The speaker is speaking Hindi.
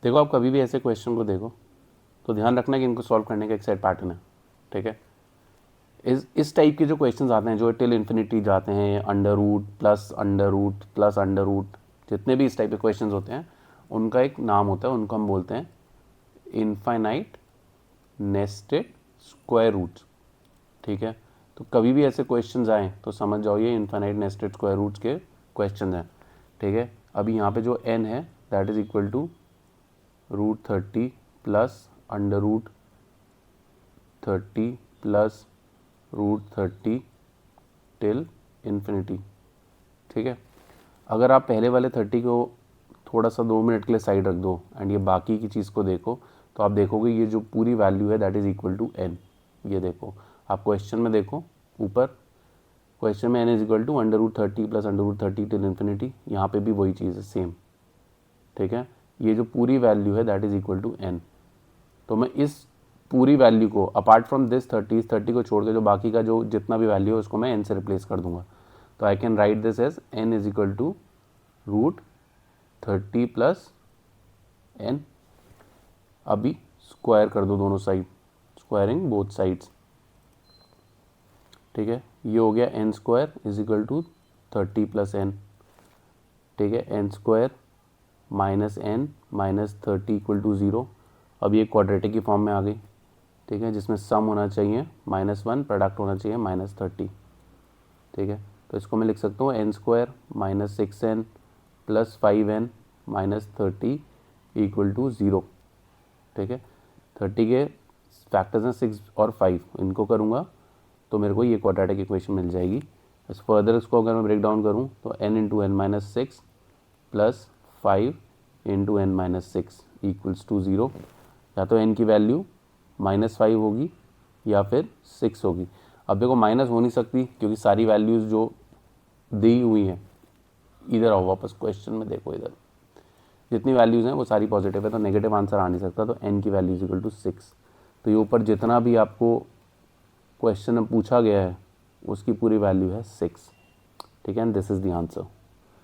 देखो आप कभी भी ऐसे क्वेश्चन को देखो तो ध्यान रखना कि इनको सॉल्व करने का एक सेट पैटर्न है, ठीक है। इस टाइप के जो क्वेश्चंस आते हैं जो टिल इन्फिनिटी जाते हैं, under root plus under root plus under root, जितने भी इस टाइप के क्वेश्चंस होते हैं उनका एक नाम होता है, उनको हम बोलते हैं इनफाइनाइट नेस्टेड स्क्वायर रूट्स, ठीक है। तो कभी भी ऐसे क्वेश्चंस आए तो समझ जाओ ये इनफाइनाइट नेस्टेड स्क्वायर रूट्स के क्वेश्चन हैं, ठीक है। अभी यहाँ पे जो n है that is equal to √30 plus under root 30 plus √30 till infinity, ठीक है। अगर आप पहले वाले 30 को थोड़ा सा 2 मिनट के लिए साइड रख दो एंड ये बाकी की चीज़ को देखो तो आप देखोगे ये जो पूरी वैल्यू है that is equal to n। ये देखो आप क्वेश्चन में देखो ऊपर क्वेश्चन में n is equal to under root 30 plus under root 30 till infinity, यहाँ पे भी वही चीज़ है सेम, ठीक है। ये जो पूरी वैल्यू है that is equal to n। तो मैं इस पूरी वैल्यू को अपार्ट फ्रॉम दिस 30 को छोड़ के जो बाकी का जो जितना भी वैल्यू है उसको मैं n से रिप्लेस कर दूंगा। तो I can write this as n is equal to √30 plus n। अभी स्क्वायर कर दो दोनों साइड, स्क्वायरिंग बोथ साइड्स, ठीक है। ये हो गया n square is equal to 30 plus n, ठीक है। n square minus n minus 30 equal to 0। अब ये क्वाड्रेटिक की फॉर्म में आ गई, ठीक है, जिसमें सम होना चाहिए -1, प्रोडक्ट होना चाहिए -30, ठीक है। तो इसको मैं लिख सकता हूँ n square minus 6n plus 5n minus 30 equal to 0, ठीक है। 30 के फैक्टर्स हैं 6 और 5, इनको करूँगा तो मेरे को ये क्वाड्रेटिक इक्वेशन मिल जाएगी। इस फर्दर इसको अगर मैं ब्रेक डाउन करूँ तो n into n minus 6 plus 5 into n minus 6 equals to 0। या तो n की वैल्यू -5 होगी या फिर 6 होगी। अब देखो माइनस हो नहीं सकती क्योंकि सारी वैल्यूज़ जो दी हुई हैं, इधर आओ वापस क्वेश्चन में देखो, इधर जितनी वैल्यूज़ हैं वो सारी पॉजिटिव है तो नेगेटिव आंसर आ नहीं सकता। तो n की वैल्यू इज इक्वल टू 6। तो ये ऊपर जितना भी आपको क्वेश्चन में पूछा गया है उसकी पूरी वैल्यू है 6, ठीक है। And this is the answer.